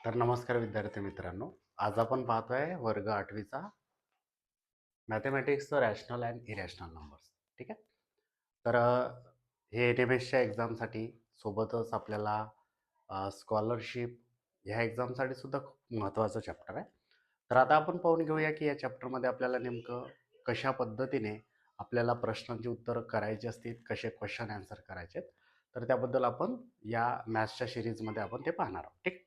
तर नमस्कार विद्यार्थी मित्रांनो. आज आपण पाहतोय वर्ग 8वीचा मॅथेमॅटिक्सचं रॅशनल अँड इरॅशनल नंबर्स. ठीक आहे. तर हे एन-एम-एसच्या एक्झामसाठी सोबतच आपल्याला स्कॉलरशिप ह्या एक्झामसाठी सुद्धा खूप महत्त्वाचं चॅप्टर आहे. तर आता आपण पाहून घेऊया की या चॅप्टरमध्ये आपल्याला नेमकं कशा पद्धतीने आपल्याला प्रश्नांची उत्तरं करायची असतील, कसे क्वेश्चन आन्सर करायचे आहेत. तर त्याबद्दल आपण या मॅथ्सच्या सिरीजमध्ये आपण ते पाहणार आहोत. ठीक.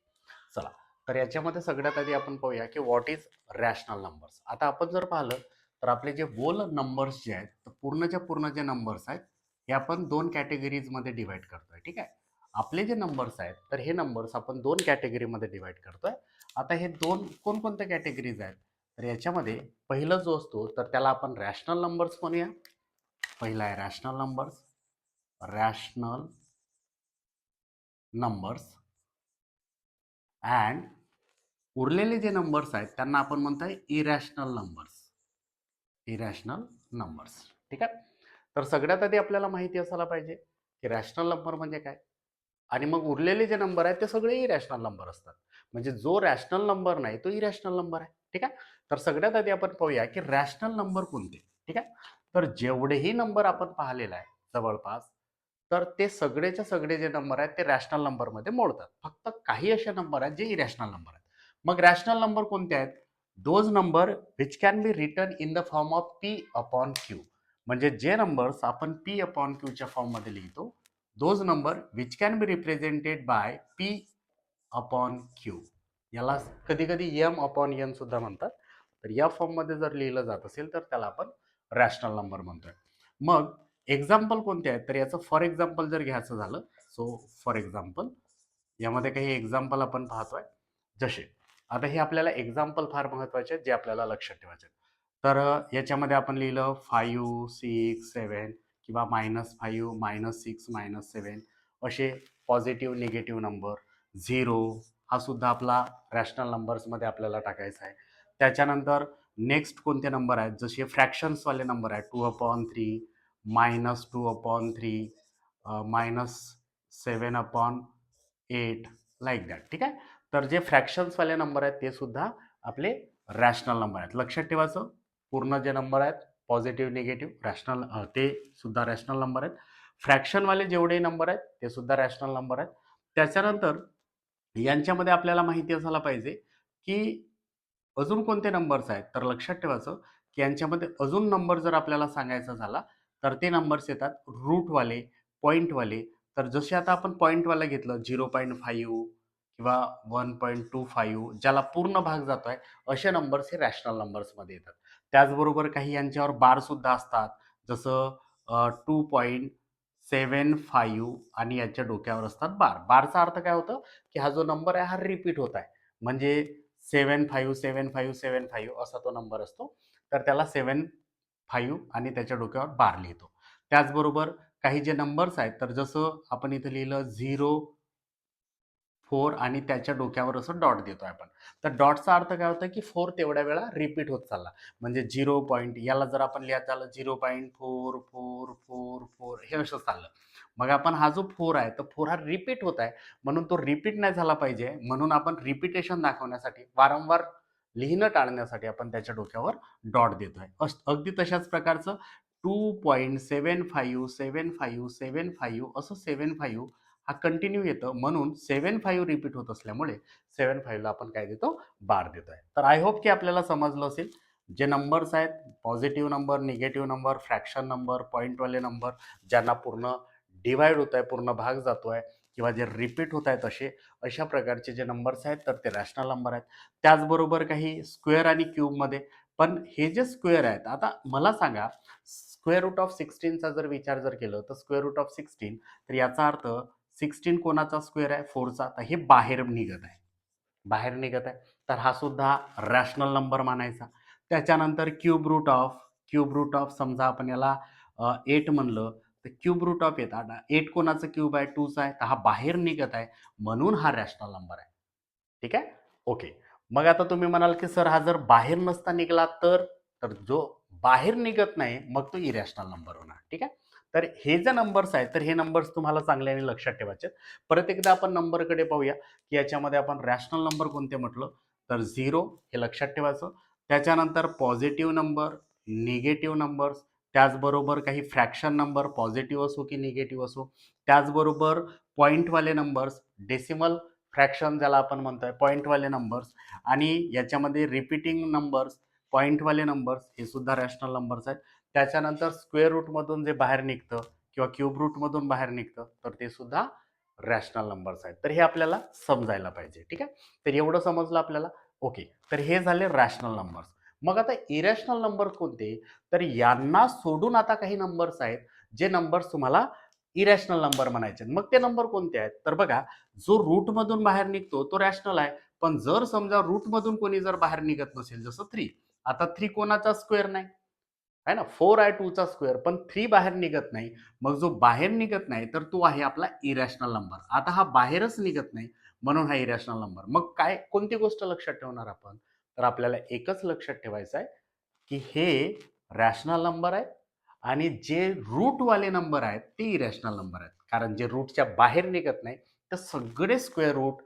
चला. तर याच्यामध्ये सगळ्यात आधी आपण पाहूया की व्हॉट इज रॅशनल नंबर्स. आता आपण जर पाहिलं तर आपले जे होल नंबर्स जे आहेत, तर पूर्णच्या पूर्ण जे नंबर्स आहेत हे आपण दोन कॅटेगरीजमध्ये डिवाइड करतोय. ठीक आहे. आपले जे नंबर्स आहेत तर हे नंबर्स आपण दोन कॅटेगरीमध्ये डिवाइड करतोय. आता हे दोन कोणकोणत्या कॅटेगरीज आहेत, तर याच्यामध्ये पहिलं जो असतो तर त्याला आपण रॅशनल नंबर्स म्हणूया. पहिला आहे rational numbers. Rational numbers and उरलेले जे नंबर्स आहेत त्यांना आपण म्हणतोय इरॅशनल नंबर्स. Irrational numbers. ठीक आहे. तर सगळ्यात आधी आपल्याला माहिती असायला पाहिजे की रॅशनल नंबर म्हणजे काय, आणि मग उरलेले जे नंबर आहेत ते सगळे इरॅशनल नंबर असतात. म्हणजे जो रॅशनल नंबर नाही तो इरॅशनल नंबर आहे. ठीक आहे. तर सगळ्यात आधी आपण पाहूया की रॅशनल नंबर कोणते. ठीक आहे. तर जेवढेही नंबर आपण पाहिलेला आहे जवळपास, तर ते सगळेच्या सगळे जे नंबर आहेत ते रॅशनल नंबरमध्ये मोडतात. फक्त काही असे नंबर आहेत जे इरॅशनल नंबर आहेत. मग रॅशनल नंबर कोणते आहेत? Those number which can be written in the form of P upon Q. म्हणजे जे नंबर्स आपण पी अपॉन क्यूच्या फॉर्ममध्ये लिहितो, those number which can be represented by P upon Q. याला कधी कधी एम अपॉन एन सुद्धा म्हणतात. तर या फॉर्ममध्ये जर लिहिलं जात असेल तर त्याला आपण रॅशनल नंबर म्हणतोय. मग एक्झाम्पल कोणते आहेत, तर याचं फॉर एक्झाम्पल जर घ्यायचं झालं, सो फॉर एक्झाम्पल यामध्ये काही एक्झाम्पल आपण पाहतोय. जसे आता हे आपल्याला एक्झाम्पल फार महत्वाचे आहेत जे आपल्याला लक्षात ठेवायचे आहेत. तर याच्यामध्ये आपण लिहिलं 5, 6, 7 किंवा -5, -6, -7 असे पॉझिटिव्ह निगेटिव्ह नंबर. 0 हा सुद्धा आपला रॅशनल नंबर्समध्ये आपल्याला टाकायचा आहे. त्याच्यानंतर नेक्स्ट कोणते नंबर आहेत, जसे फ्रॅक्शन्सवाले नंबर आहेत. 2/3, -2/3, -7/8 लाईक दॅट. ठीक आहे. तर जे फ्रॅक्शन्सवाले नंबर आहेत ते सुद्धा आपले रॅशनल नंबर आहेत. लक्षात ठेवायचं, पूर्ण जे नंबर आहेत पॉझिटिव्ह निगेटिव्ह रॅशनल ते सुद्धा रॅशनल नंबर आहेत. फ्रॅक्शनवाले जेवढे नंबर आहेत ते सुद्धा रॅशनल नंबर आहेत. त्याच्यानंतर यांच्यामध्ये आपल्याला माहिती असायला पाहिजे की अजून कोणते नंबर्स आहेत, तर लक्षात ठेवायचं की यांच्यामध्ये अजून नंबर जर आपल्याला सांगायचा झाला तर ते नंबर्स येतात रूटवाले, पॉईंटवाले. तर जसे आता आपण पॉईंटवाला घेतलं 0.5 किंवा 1.25, ज्याला पूर्ण भाग जातोय, असे नंबर्स हे रॅशनल नंबर्समध्ये येतात. त्याचबरोबर काही यांच्यावर बार सुद्धा असतात, जसं 2.75 आणि याच्या डोक्यावर असतात बार. बारचा अर्थ काय होतं की हा जो नंबर आहे हा रिपीट होत आहे. म्हणजे 757575 असा तो नंबर असतो. तर त्याला 75 आणि त्याच्या डोक्यावर बार लिहितो. त्याचबरोबर काही जे नंबर्स आहेत, तर जसं आपण इथे लिहिलं 0, 4 आणि त्याच्या डोक्यावर असं डॉट देतोय आपण. तर डॉटचा अर्थ काय होतं की 4 तेवढ्या वेळा रिपीट होत चालला. म्हणजे 0 पॉइंट याला जर आपण लिहायचं झालं 0.4444 हे असं चाललं. मग आपण हा जो 4 आहे, तर 4 हा रिपीट होत आहे. म्हणून तो रिपीट नाही झाला पाहिजे, म्हणून आपण रिपिटेशन दाखवण्यासाठी, वारंवार लिहिणं टाळण्यासाठी आपण त्याच्या डोक्यावर डॉट देतोय. अगदी तशाच प्रकारचं 2.757575 असं 75 हा कंटिन्यू येतं, म्हणून 75 रिपीट होत असल्यामुळे 75 ला आपण काय देतो, बार देतोय. तर आय होप की आपल्याला समजलं असेल. जे नंबर्स आहेत, positive number, negative number, fraction number, पॉईंटवाले नंबर, ज्यांना पूर्ण डिवाइड होत आहे, पूर्ण भाग जातोय, किंवा जे रिपीट होत आहेत, अशा प्रकारचे जे नंबर्स आहेत तर ते रॅशनल नंबर आहेत. त्याचबरोबर काही स्क्वेअर आणि क्यूबमध्ये. पण हे जे स्क्वेअर आहेत, आता मला सांगा, स्क्वेअर रूट ऑफ 16चा जर विचार जर केलं तर स्क्वेअर रूट ऑफ 16, तर याचा अर्थ 16 कोणाचा स्क्वेअर आहे, 4चा. तर हे बाहेर निघत आहे, बाहेर निघत आहे. तर हा सुद्धा रॅशनल नंबर मानायचा. त्याच्यानंतर क्यूब रूट ऑफ समजा आपण याला 8 म्हणलं, तर क्यूब रूट ऑफ येतात. 8 कोणाचं क्यूब आहे, 2चा आहे. तर हा बाहेर निघत आहे, म्हणून हा रॅशनल नंबर आहे. ठीक आहे. ओके. मग आता तुम्ही म्हणाल की सर हा जर बाहेर नसता निघाला तर, तर जो बाहेर निघत नाही मग तो इरॅशनल नंबर होणार. ठीक आहे. तर हे जे नंबर्स आहेत तर हे नंबर्स तुम्हाला चांगल्याने लक्षात ठेवायचे. परत एकदा आपण नंबरकडे पाहूया की याच्यामध्ये आपण रॅशनल नंबर कोणते म्हटलं तर 0 हे लक्षात ठेवायचं. त्याच्यानंतर पॉझिटिव्ह नंबर, निगेटिव्ह नंबर्स, त्याचबरोबर काही फ्रॅक्शन नंबर पॉझिटिव्ह असो की निगेटिव्ह असो, त्याचबरोबर पॉईंटवाले नंबर्स, डेसिमल फ्रॅक्शन ज्याला आपण म्हणतोय पॉईंटवाले नंबर्स, आणि याच्यामध्ये रिपीटिंग नंबर्स, पॉईंटवाले नंबर्स हे सुद्धा रॅशनल नंबर्स आहेत. त्याच्यानंतर स्क्वेअर रूटमधून जे बाहेर निघतं किंवा क्यूब रूटमधून बाहेर निघतं तर ते सुद्धा रॅशनल नंबर्स आहेत. तर हे आपल्याला समजायला पाहिजे. ठीक आहे, तर एवढं समजलं आपल्याला. ओके, तर हे झाले रॅशनल नंबर्स. मग आता इरॅशनल नंबर कोणते, तर यांना सोडून आता काही नंबर्स आहेत जे नंबर्स तुम्हाला इरॅशनल नंबर म्हणायचे. मग ते नंबर कोणते आहेत, तर बघा, जो रूटमधून बाहेर निघतो तो रॅशनल आहे. पण जर समजा रूटमधून कोणी जर बाहेर निघत नसेल, जसं 3, आता 3 कोणाचा स्क्वेअर नाही आहे ना, 4 आहे 2 चा स्क्वेअर, पण 3 बाहेर निघत नाही. मग जो बाहेर निघत नाही तर तो आहे आपला इरॅशनल नंबर. आता हा बाहेरच निघत नाही म्हणून हा इरॅशनल नंबर. मग काय कोणती गोष्ट लक्षात ठेवणार आपण, तर आपल्याला एकच लक्षात ठेवायचं आहे की हे रॅशनल नंबर आहेत आणि जे रूटवाले नंबर आहेत ते इरॅशनल नंबर आहेत. कारण जे रूटच्या बाहेर निघत नाही तर सगळे स्क्वेअर रूट,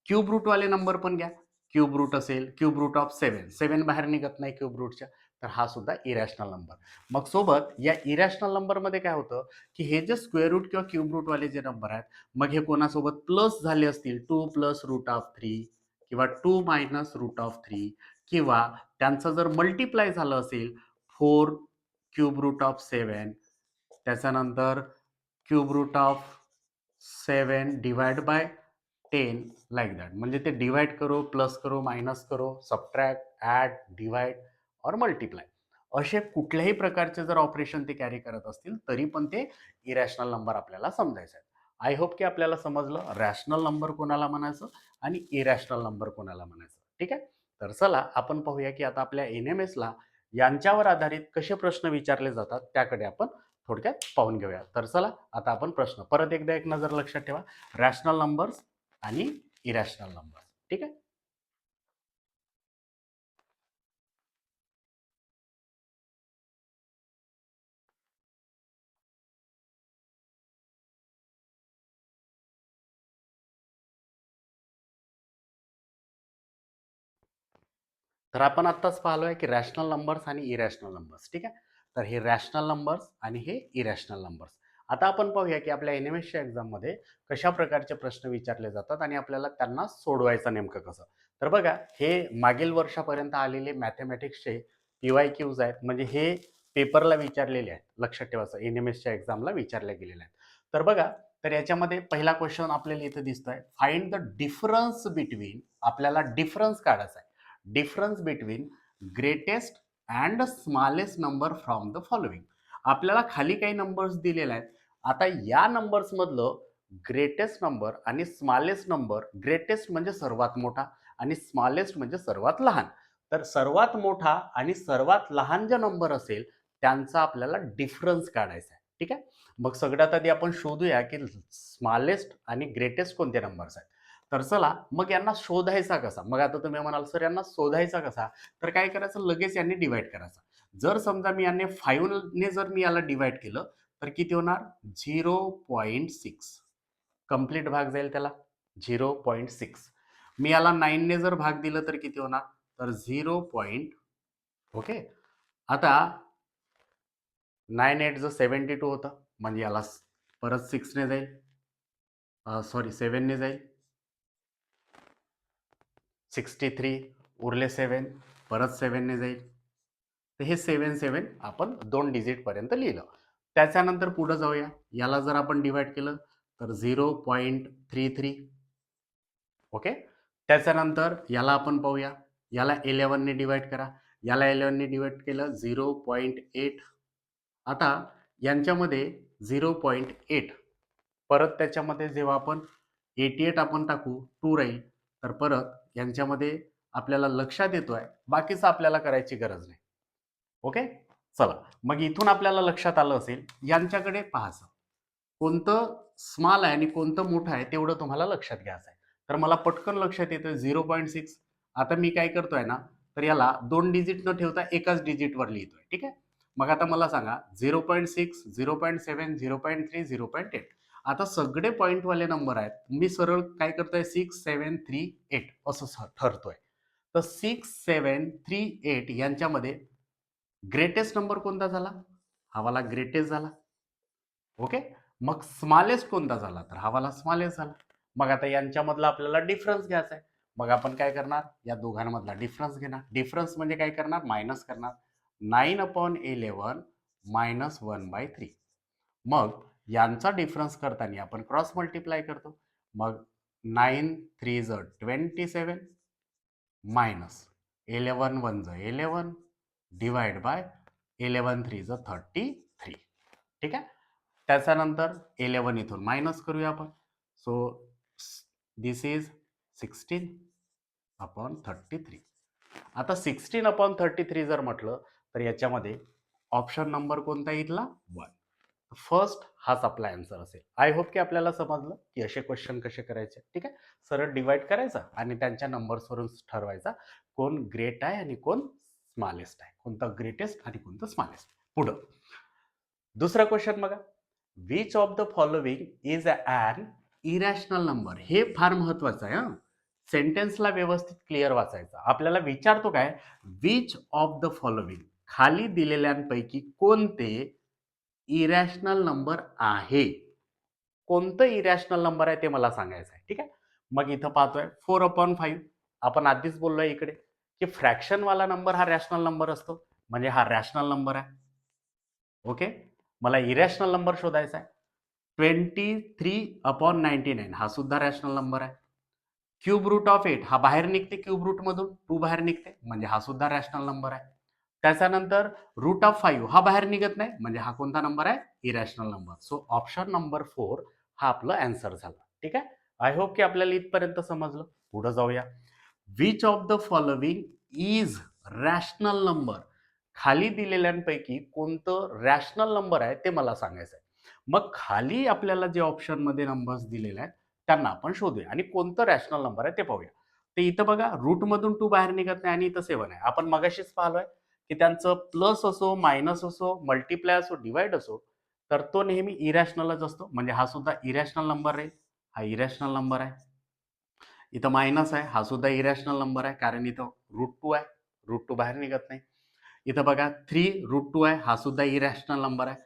क्यूब रूटवाले नंबर पण घ्या. क्यूब रूट असेल, क्यूब रूट ऑफ 7 बाहेर निघत नाही क्यूब रूटच्या, तर हा सुद्धा इरॅशनल नंबर. मग सोबत या इरॅशनल नंबरमध्ये काय होतं की हे जे स्क्वेअर रूट किंवा क्यूब रूटवाले जे नंबर आहेत, मग हे कोणासोबत प्लस झाले असतील, 2 प्लस रूट ऑफ 3 किंवा 2 मायनस रूट ऑफ 3, किंवा त्यांचं जर मल्टिप्लाय झालं असेल 4 क्यूब रूट ऑफ 7, त्याच्यानंतर cube root of 7 divide by 10 like that. म्हणजे ते डिवाइड करो, प्लस करो, मायनस करो, सबट्रॅक्ट, ॲड, डिवाइड और मल्टिप्लाय असे कुठल्याही प्रकारचे जर ऑपरेशन ते कॅरी करत असतील तरी पण ते इरॅशनल नंबर आपल्याला समजायचे आहेत. आय होप की आपल्याला समजलं रॅशनल नंबर कोणाला म्हणायचं आणि इरॅशनल नंबर कोणाला म्हणायचं. ठीक आहे, तर चला आपण पाहूया की आता आपल्या NMS यांच्यावर आधारित कसे प्रश्न विचारले जातात त्याकडे आपण थोडक्यात पाहून घेऊया. तर चला आता आपण प्रश्न परत एकदा एक नजर लक्षात ठेवा, रॅशनल नंबर्स आणि इरॅशनल नंबर्स. ठीक आहे, तर आपण आत्ताच पाहिलोय की रॅशनल नंबर्स आणि इरॅशनल नंबर्स. ठीक आहे, तर हे रॅशनल नंबर्स आणि हे इरॅशनल नंबर्स. आता आपण पाहूया की आपल्या NMSच्या एक्झाममध्ये कशा प्रकारचे प्रश्न विचारले जातात आणि आपल्याला त्यांना सोडवायचं नेमकं कसं. तर बघा, हे मागील वर्षापर्यंत आलेले मॅथमॅटिक्सचे PYQs आहेत, म्हणजे हे पेपरला विचारलेले आहेत. लक्षात ठेवायचं, NMSच्या एक्झामला विचारले गेलेले आहेत. तर बघा, तर याच्यामध्ये पहिला क्वेश्चन आपल्याला इथे दिसतोय, फाइंड द डिफरन्स बिटवीन, आपल्याला डिफरन्स काढायचा आहे. Difference between greatest and smallest number from the following. आपल्याला खाली काही नंबर्स दिलेले आहेत. आता या नंबर्स मधलं ग्रेटेस्ट नंबर आणि स्मॉलेस्ट नंबर, ग्रेटेस्ट म्हणजे सर्वात मोठा आणि स्मॉलेस्ट म्हणजे सर्वात लहान. तर सर्वात मोठा आणि सर्वात लहान जे नंबर असेल त्यांचा आपल्याला डिफरन्स काढायचा आहे. ठीक आहे, मग सगळ्यात आधी आपण शोधूया की स्मॉलेस्ट आणि ग्रेटेस्ट कोणते नंबर्स आहेत. तर चला मग यांना शोधायचा कसा. मग आता तुम्ही म्हणाल सर यांना शोधायचा कसा, तर काय करायचं, लगेच यांनी डिवाइड करायचा. जर समजा मी यांनी 5 ने जर मी याला डिवाइड केलं तर किती होणार, 0.6 कंप्लीट भाग जाईल त्याला 0.6. मी याला 9 ने जर भाग दिलं तर किती होणार, तर 0. ओके, आता 9 8 72 होतं, म्हणजे याला परत 6 ने जाईल, सॉरी 7 ने जाईल, 63, उरले 7, परत 7 ने जाईल. तर हे 7 आपण 2 डिजिटपर्यंत लिहिलं. त्याच्यानंतर पुढं जाऊया, याला जर आपण डिवाइड केलं तर 0.33. ओके, त्याच्यानंतर याला आपण पाहूया, याला 11 ने डिवाइड करा, याला 11 ने डिवाइड केलं 0.8. आता यांच्यामध्ये 0.8, परत त्याच्यामध्ये जेव्हा आपण 88 आपण टाकू 2 राहील, तर परत यांच्यामध्ये आपल्याला लक्षात येतोय, बाकीचं आपल्याला करायची गरज नाही. ओके, चला मग इथून आपल्याला लक्षात आलं असेल यांच्याकडे पाहायचं कोणतं स्मॉल आहे आणि कोणतं मोठं आहे तेवढं तुम्हाला लक्षात घ्यायचं आहे. तर मला पटकन लक्षात येतं 0.6. आता मी काय करतोय ना, तर याला 2 डिजिट न ठेवता एकाच डिजिटवर लिहितोय. ठीक आहे, मग आता मला सांगा 0.6, 0.7, 0.3, 0.8. आता सगळे पॉईंटवाले नंबर आहेत. मी सरळ काय करतोय 6, 7, 3, 8 असं ठरतोय. तर 6, 7, 3, 8 यांच्यामध्ये ग्रेटेस्ट नंबर कोणता झाला? हा वाला ग्रेटेस्ट झाला. ओके. मग स्मॉलेस्ट कोणता झाला? तर हा वाला स्मॉलेस्ट झाला. मग आता यांच्यामधला आपल्याला डिफरन्स घ्यायचा आहे. मग आपण काय करणार? या दोघांमधला डिफरन्स घेणार. डिफरन्स म्हणजे काय करणार? मायनस करणार. 9/11 मायनस 1/3. मग यांचा डिफरन्स करताना आपण क्रॉस मल्टिप्लाय करतो. मग 9 3 ज 27 मायनस 11 1 ज 11 डिवाइड बाय 11 3 ज 33. ठीक आहे. त्याच्यानंतर 11 इथून मायनस करूया आपण. So this is 16/33. आता 16/33 जर म्हटलं तर याच्यामध्ये ऑप्शन नंबर कोणता इथला? 1. फर्स्ट हाच आपला आन्सर असेल. आय होप की आपल्याला समजलं की असे क्वेश्चन कसे करायचे. ठीक आहे. सरळ डिवाइड करायचा आणि त्यांच्या नंबर्सवरून ठरवायचा कोण ग्रेट आहे आणि कोण स्मॉलेस्ट आहे, कोणतं ग्रेटेस्ट आणि कोणतं स्मॉलेस्ट. पुढं दुसरा क्वेश्चन बघा. Which of the following is an irrational number. हे फार महत्वाचं आहे. सेंटेन्सला व्यवस्थित क्लिअर वाचायचं. आपल्याला विचारतो काय, विच ऑफ द फॉलोइंग, खाली दिलेल्यांपैकी कोणते इरॅशनल नंबर आहे. कोणतं इरॅशनल नंबर आहे ते मला सांगायचं आहे. ठीक आहे. मग इथं पाहतोय 4/5. आपण आधीच बोललोय इकडे की फ्रॅक्शनवाला नंबर हा रॅशनल नंबर असतो, म्हणजे हा रॅशनल नंबर आहे. ओके. मला इरॅशनल नंबर शोधायचा आहे. 23/99 हा सुद्धा रॅशनल नंबर आहे. क्यूब रूट ऑफ 8 हा बाहेर निघते, क्यूब रूट मधून 2 बाहेर निघते, म्हणजे हा सुद्धा रॅशनल नंबर आहे. त्याच्यानंतर रूट ऑफ 5 हा बाहेर निघत नाही, म्हणजे हा कोणता नंबर आहे? Irrational number. So option number 4 हा आपलं आन्सर झाला. ठीक आहे. आय होप की आपल्याला इथपर्यंत समजलं. पुढे जाऊया. Which of the following is rational number. खाली दिलेल्यांपैकी कोणतं रॅशनल नंबर आहे ते मला सांगायचं आहे. मग खाली आपल्याला जे ऑप्शन मध्ये नंबर्स दिलेले आहेत त्यांना आपण शोधूया आणि कोणतं रॅशनल नंबर आहे ते पाहूया. तर इथं बघा रूट मधून 2 बाहेर निघत नाही आणि इथं 7 आहे. आपण मगाशीच पाहिलोय की त्यांचं प्लस असो, मायनस असो, मल्टिप्लाय असो, डिवाइड असो, तर तो नेहमी इरॅशनलच असतो, म्हणजे हा सुद्धा इरॅशनल नंबर आहे. हा इरॅशनल नंबर आहे. इथं मायनस आहे, हा सुद्धा इरॅशनल नंबर आहे, कारण इथं √2 आहे, √2 बाहेर निघत नाही. इथं बघा 3√2 आहे, हा सुद्धा इरॅशनल नंबर आहे.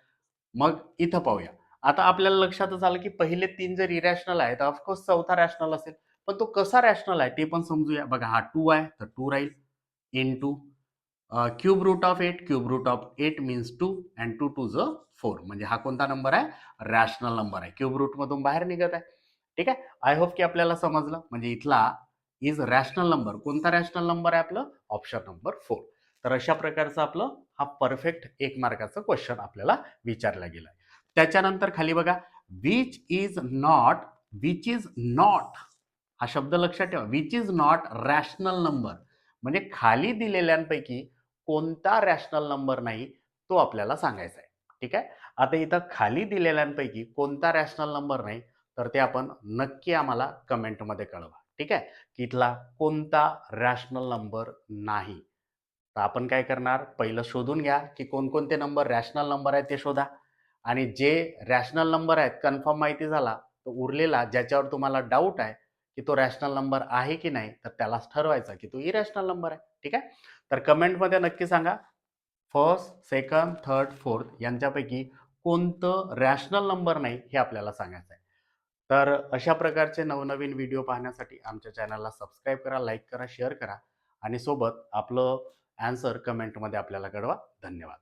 मग इथं पाहूया. आता आपल्याला लक्षातच आलं की पहिले 3 जर इरॅशनल आहे तर ऑफकोर्स चौथा रॅशनल असेल. पण तो कसा रॅशनल आहे ते पण समजूया. बघा हा 2 आहे तर 2 राहील into cube root of 8. Cube root of 8 means 2 and 2 2 ज 4. म्हणजे हा कोणता नंबर आहे? रॅशनल नंबर आहे. क्यूब रूट मधून बाहेर निघत आहे. ठीक आहे. आय होप की आपल्याला समजलं. म्हणजे इथला इज रॅशनल नंबर. कोणता रॅशनल नंबर आहे आपलं? Option number 4. तर अशा प्रकारचं आपलं हा परफेक्ट 1 मार्काचा क्वेश्चन आपल्याला विचारला गेला. त्याच्यानंतर खाली बघा विच इज नॉट हा शब्द लक्षात ठेवा. Which is not rational number, म्हणजे खाली दिलेल्यांपैकी कोणता रॅशनल नंबर नाही तो आपल्याला सांगायचा आहे. ठीक आहे. आता इथं खाली दिलेल्यांपैकी कोणता रॅशनल नंबर नाही तर ते आपण नक्की आम्हाला कमेंटमध्ये कळवा. ठीक आहे. की इथला कोणता रॅशनल नंबर नाही. तर आपण काय करणार, पहिलं शोधून घ्या की कोणकोणते नंबर रॅशनल नंबर आहेत ते शोधा, आणि जे रॅशनल नंबर आहेत कन्फर्म माहिती झाला तर उरलेला ज्याच्यावर तुम्हाला डाऊट आहे की तो रॅशनल नंबर आहे की नाही तर त्यालाच ठरवायचा की तो इरॅशनल नंबर आहे. ठीक आहे. तर कमेंटमध्ये नक्की सांगा फर्स्ट, सेकंड, थर्ड, फोर्थ यांच्यापैकी कोणतं रॅशनल नंबर नाही हे आपल्याला सांगायचं आहे. तर अशा प्रकारचे नवनवीन व्हिडिओ पाहण्यासाठी आमच्या चॅनलला सबस्क्राईब करा, लाईक करा, शेअर करा आणि सोबत आपलं आन्सर कमेंटमध्ये आपल्याला कळवा. धन्यवाद.